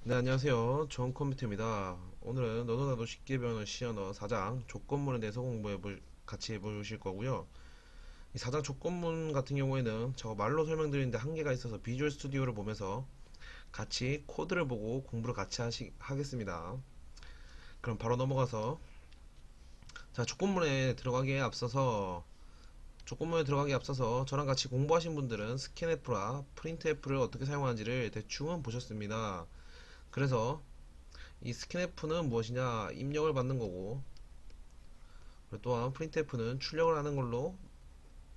네, 안녕하세요. 좋은 컴퓨터입니다. 오늘은 너도 나도 쉽게 배우는 C언어 4장 조건문에 대해서 같이 해보실 거고요. 이 4장 조건문 같은 경우에는 저 말로 설명드리는데 한계가 있어서 비주얼 스튜디오를 보면서 같이 코드를 보고 공부를 같이 하겠습니다. 그럼 바로 넘어가서 자, 조건문에 들어가기에 앞서서 저랑 같이 공부하신 분들은 스캔F와 프린트F를 어떻게 사용하는지를 대충은 보셨습니다. 그래서 이 스캔F는 무엇이냐? 입력을 받는 거고, 또한 printf는 출력을 하는 걸로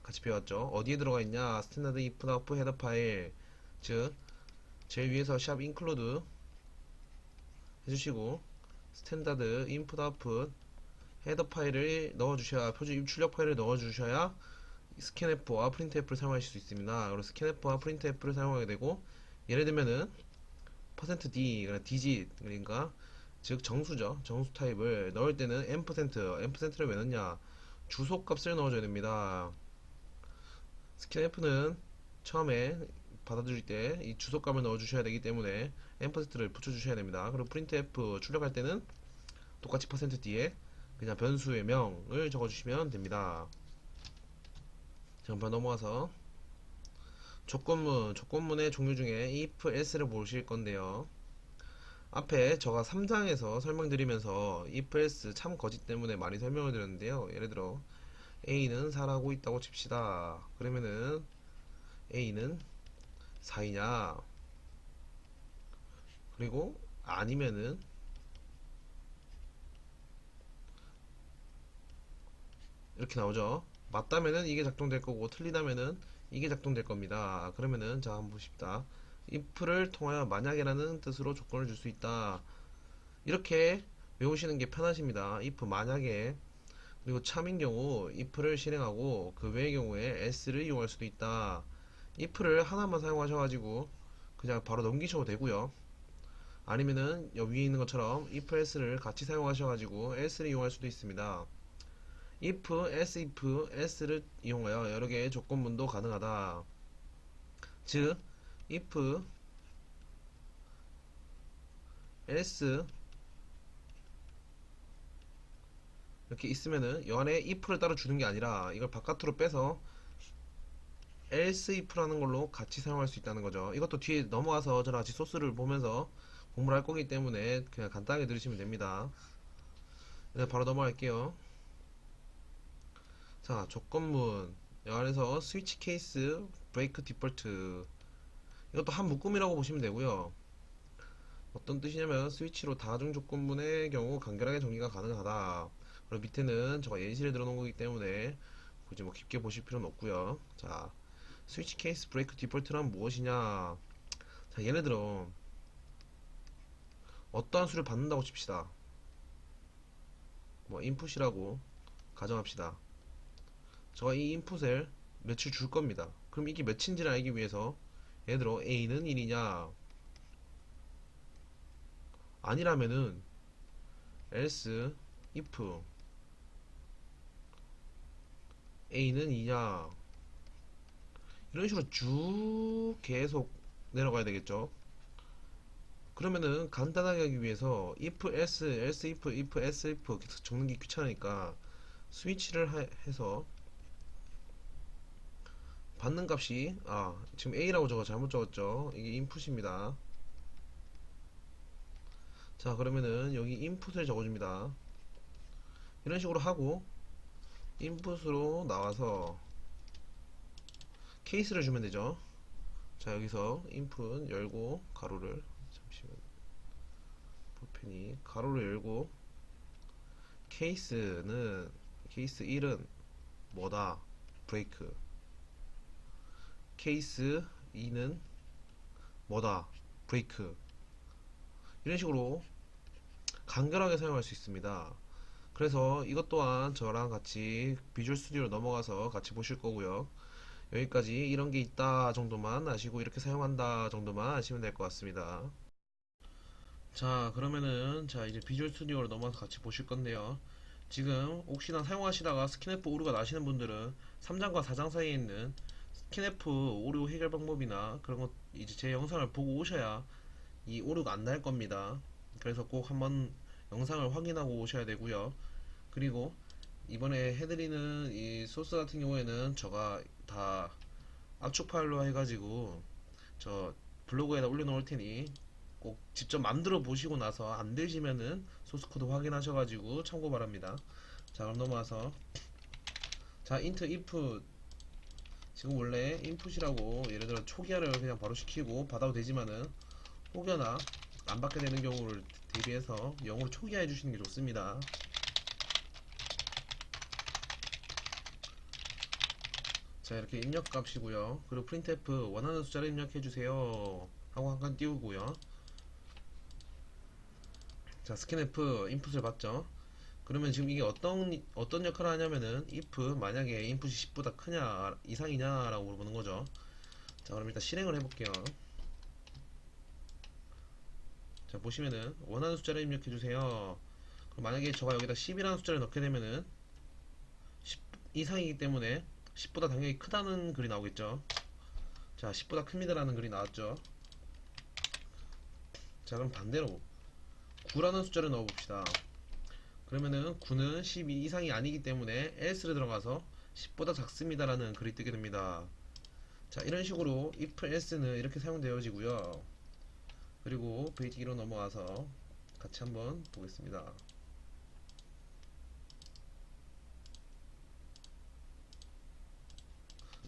같이 배웠죠. 어디에 들어가 있냐? 스탠다드 if out 헤더 파일, 즉 제일 위에서 샵 include 해주시고 스탠다드 input output 헤더 파일을 넣어주셔야, 표준 출력 파일을 넣어주셔야 scanf와 printf를 사용하실 수 있습니다. 그리고 scanf와 printf를 사용하게 되고, 예를 들면은 %d 그러니까 digit, 그러니까 즉 정수죠. 정수 타입을 넣을 때는 앰프센트를 왜 넣냐? 주소 값을 넣어줘야 됩니다. 스캔F는 처음에 받아들일 때 이 주소값을 넣어주셔야 되기 때문에 앰프센트를 붙여주셔야 됩니다. 그리고 printf 출력할 때는 똑같이 %d에 그냥 변수의 명을 적어주시면 됩니다. 자, 그럼 넘어가서 조건문의 종류 중에 if, else를 보실 건데요. 앞에 제가 3장에서 설명드리면서 if, else 참 거짓 때문에 많이 설명을 드렸는데요. 예를 들어 A는 4라고 있다고 칩시다. 그러면은 A는 4이냐? 그리고 아니면은 이렇게 나오죠. 맞다면은 이게 작동될 거고 틀리다면은 이게 작동될 겁니다. 그러면은 자 한번 보십시다. if를 통하여 만약이라는 뜻으로 조건을 줄 수 있다. 이렇게 외우시는 게 편하십니다. if 만약에, 그리고 참인 경우 if를 실행하고 그 외의 경우에 else를 이용할 수도 있다. if를 하나만 사용하셔가지고 그냥 바로 넘기셔도 되고요. 아니면은 여기 위에 있는 것처럼 if, else를 같이 사용하셔가지고 else를 이용할 수도 있습니다. if, else if, else를 이용하여 여러 개의 조건문도 가능하다. 즉, if, else 이렇게 있으면은 요 안에 if를 따로 주는 게 아니라 이걸 바깥으로 빼서 else if라는 걸로 같이 사용할 수 있다는 거죠. 이것도 뒤에 넘어가서 저랑 같이 소스를 보면서 공부를 할 거기 때문에 그냥 간단하게 들으시면 됩니다. 네, 바로 넘어갈게요. 자, 조건문 요 안에서 스위치 케이스, 브레이크 디폴트, 이것도 한 묶음이라고 보시면 되고요. 어떤 뜻이냐면 스위치로 다중 조건문의 경우 간결하게 정리가 가능하다. 그리고 밑에는 제가 예시를 들어놓은 거기 때문에 굳이 뭐 깊게 보실 필요는 없고요. 자, 스위치 케이스 브레이크 디폴트란 무엇이냐? 자, 예를 들어 어떠한 수를 받는다고 칩시다. 뭐 인풋이라고 가정합시다. 제가 이 인풋을 몇을 줄 겁니다. 그럼 이게 몇인지를 알기 위해서 예를 들어 A는 1이냐? 아니라면은 else if A는 2냐? 이런 식으로 쭉 계속 내려가야 되겠죠. 그러면은 간단하게 하기 위해서 if, else, else if, else if 계속 적는 게 귀찮으니까 스위치를 해서 받는 값이, 지금 A라고 잘못 적었죠. 이게 인풋입니다. 자, 그러면은 여기 인풋을 적어줍니다. 이런 식으로 하고 인풋으로 나와서 케이스를 주면 되죠. 자, 여기서 인풋 열고 가로를, 잠시만, 볼펜이 가로를 열고, 케이스는 케이스 1은 뭐다? 브레이크. 케이스 2는 뭐다? 브레이크. 이런 식으로 간결하게 사용할 수 있습니다. 그래서 이것 또한 저랑 같이 비주얼 스튜디오로 넘어가서 같이 보실 거고요. 여기까지 이런 게 있다 정도만 아시고 이렇게 사용한다 정도만 아시면 될 것 같습니다. 자, 그러면은 자 이제 비주얼 스튜디오로 넘어가서 같이 보실 건데요. 지금 혹시나 사용하시다가 스킨F 오류가 나시는 분들은 3장과 4장 사이에 있는 스킨F 오류 해결 방법이나 그런 것 이제 제 영상을 보고 오셔야 이 오류가 안 날 겁니다. 그래서 꼭 한번 영상을 확인하고 오셔야 되고요. 그리고 이번에 해드리는 이 소스 같은 경우에는 제가 다 압축 파일로 해가지고 저 블로그에다 올려놓을 테니 꼭 직접 만들어 보시고 나서 안 되시면은 소스 코드 확인하셔가지고 참고 바랍니다. 자, 그럼 넘어와서 자, int if 지금 원래 input이라고 예를 들어 초기화를 그냥 바로 시키고 받아도 되지만은 혹여나 안 받게 되는 경우를 대비해서 0으로 초기화해 주시는 게 좋습니다. 자, 이렇게 입력 값이고요. 그리고 printf 원하는 숫자를 입력해 주세요 하고 한 칸 띄우고요. 자, scanf 인풋을 받죠. 그러면 지금 이게 어떤 역할을 하냐면은 if 만약에 인풋이 10보다 크냐 이상이냐 라고 물어보는 거죠. 자, 그럼 일단 실행을 해볼게요. 자, 보시면은 원하는 숫자를 입력해 주세요. 그럼 만약에 저가 여기다 10이라는 숫자를 넣게 되면은 10 이상이기 때문에 10보다 당연히 크다는 글이 나오겠죠. 자, 10보다 큽니다라는 글이 나왔죠. 자, 그럼 반대로 9라는 숫자를 넣어봅시다. 그러면은 9는 12 이상이 아니기 때문에 else를 들어가서 10보다 작습니다라는 글이 뜨게 됩니다. 자, 이런 식으로 if else는 이렇게 사용되어지고요. 그리고 베이직으로 넘어와서 같이 한번 보겠습니다.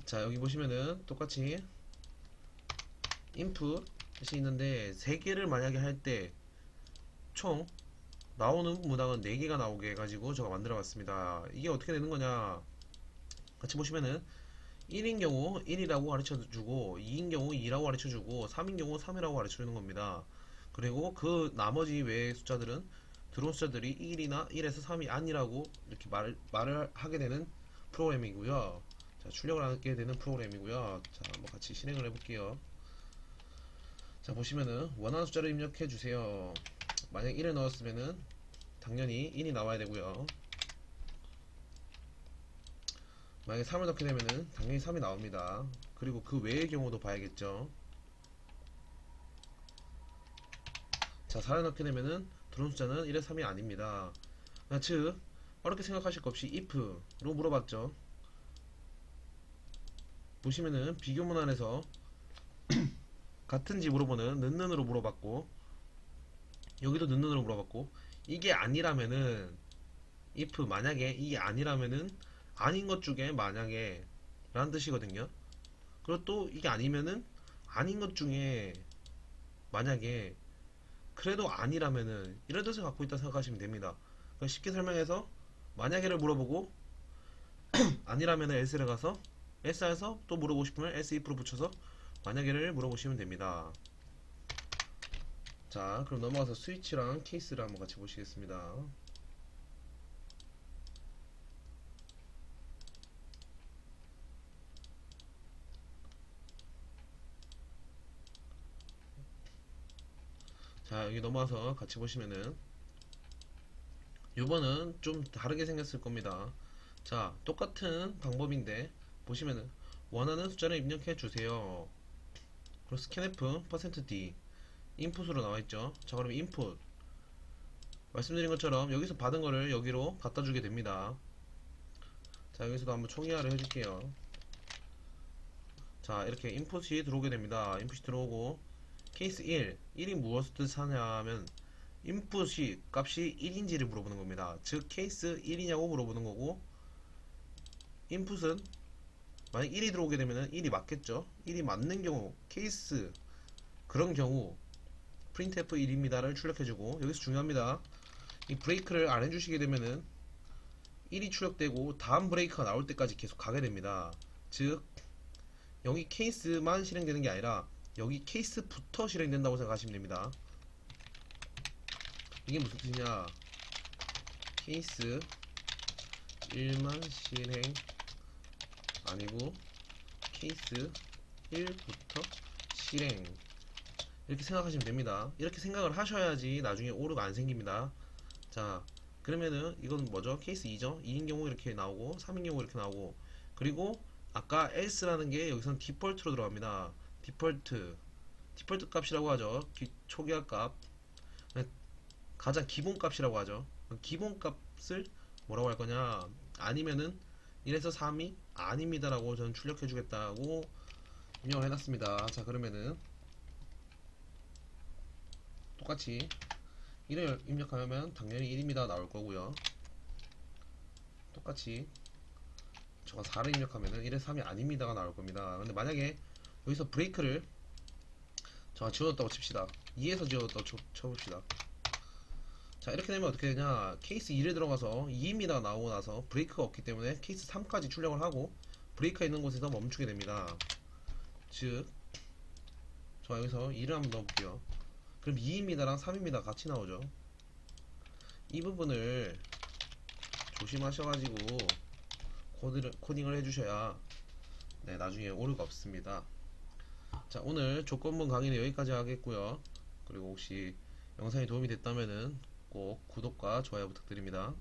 자, 여기 보시면은 똑같이 input이 있는데 3개를 만약에 할 때 총 나오는 문항은 4개가 나오게 해가지고 제가 만들어 봤습니다. 이게 어떻게 되는 거냐, 같이 보시면은 1인 경우 1이라고 가르쳐 주고 2인 경우 2라고 가르쳐 주고 3인 경우 3이라고 가르쳐 주는 겁니다. 그리고 그 나머지 외의 숫자들은 들어온 숫자들이 1이나 1에서 3이 아니라고 이렇게 말을 하게 되는 프로그램이고요. 자, 출력을 하게 되는 프로그램이고요. 자, 한번 같이 실행을 해볼게요. 자, 보시면은 원하는 숫자를 입력해 주세요. 만약 1을 넣었으면은 당연히 1이 나와야 되고요. 만약에 3을 넣게 되면은 당연히 3이 나옵니다. 그리고 그 외의 경우도 봐야겠죠. 자, 4를 넣게 되면은 들어온 숫자는 1에 3이 아닙니다. 즉 어렵게 생각하실 것 없이 if로 물어봤죠. 보시면은 비교 문안에서 같은지 물어보는 는으로 물어봤고, 여기도 는으로 물어봤고, 이게 아니라면은 if 만약에 이게 아니라면은 아닌 것 중에 만약에 라는 뜻이거든요. 그리고 또 이게 아니면은 아닌 것 중에 만약에 그래도 아니라면은 이런 뜻을 갖고 있다 생각하시면 됩니다. 그러니까 쉽게 설명해서 만약에를 물어보고 아니라면은 else를 가서 else에서 또 물어보고 싶으면 else if로 붙여서 만약에를 물어보시면 됩니다. 자, 그럼 넘어가서 스위치랑 케이스를 한번 같이 보시겠습니다. 자, 여기 넘어와서 같이 보시면은 이번은 좀 다르게 생겼을 겁니다. 자, 똑같은 방법인데 보시면은 원하는 숫자를 입력해 주세요. 그리고 scanf %d 인풋으로 나와있죠. 자, 그럼 인풋 말씀드린 것처럼 여기서 받은 거를 여기로 갖다 주게 됩니다. 자, 여기서도 한번 총이화를 해줄게요. 자, 이렇게 인풋이 들어오게 됩니다. 인풋이 들어오고 케이스 1이 무엇을 뜻하냐면 인풋이 값이 1인지를 물어보는 겁니다. 즉 케이스 1이냐고 물어보는 거고, 인풋은 만약 1이 들어오게 되면 1이 맞겠죠. 1이 맞는 경우 케이스 그런 경우 printf 1입니다를 출력해주고, 여기서 중요합니다. 이 브레이크를 안 해주시게 되면은 1이 출력되고 다음 브레이크가 나올 때까지 계속 가게 됩니다. 즉 여기 케이스만 실행되는 게 아니라 여기 케이스부터 실행된다고 생각하시면 됩니다. 이게 무슨 뜻이냐, 케이스 1만 실행 아니고 케이스 1부터 실행, 이렇게 생각하시면 됩니다. 이렇게 생각을 하셔야지 나중에 오류가 안 생깁니다. 자, 그러면은 이건 뭐죠? 케이스 2죠? 2인 경우 이렇게 나오고 3인 경우 이렇게 나오고, 그리고 아까 else라는 게 여기서는 디폴트로 들어갑니다. 디폴트 디폴트 값이라고 하죠. 초기화 값. 네, 가장 기본 값이라고 하죠. 기본 값을 뭐라고 할 거냐? 아니면은 1에서 3이 아닙니다라고 저는 출력해 주겠다고 입력을 해놨습니다. 자, 그러면은 똑같이 1을 입력하면 당연히 1입니다 나올 거고요. 똑같이 저가 4를 입력하면은 1에서 3이 아닙니다가 나올 겁니다. 근데 만약에 여기서 브레이크를 제가 지워졌다고 칩시다. 2에서 지워졌다고 쳐봅시다. 자, 이렇게 되면 어떻게 되냐? 케이스 2를 들어가서 2입니다 나오고 나서 브레이크가 없기 때문에 케이스 3까지 출력을 하고 브레이크가 있는 곳에서 멈추게 됩니다. 즉, 저 여기서 2를 한번 넣어볼게요. 그럼 2입니다랑 3입니다 같이 나오죠. 이 부분을 조심하셔가지고 코딩을 해주셔야 네, 나중에 오류가 없습니다. 자, 오늘 조건문 강의는 여기까지 하겠고요. 그리고 혹시 영상이 도움이 됐다면은 꼭 구독과 좋아요 부탁드립니다.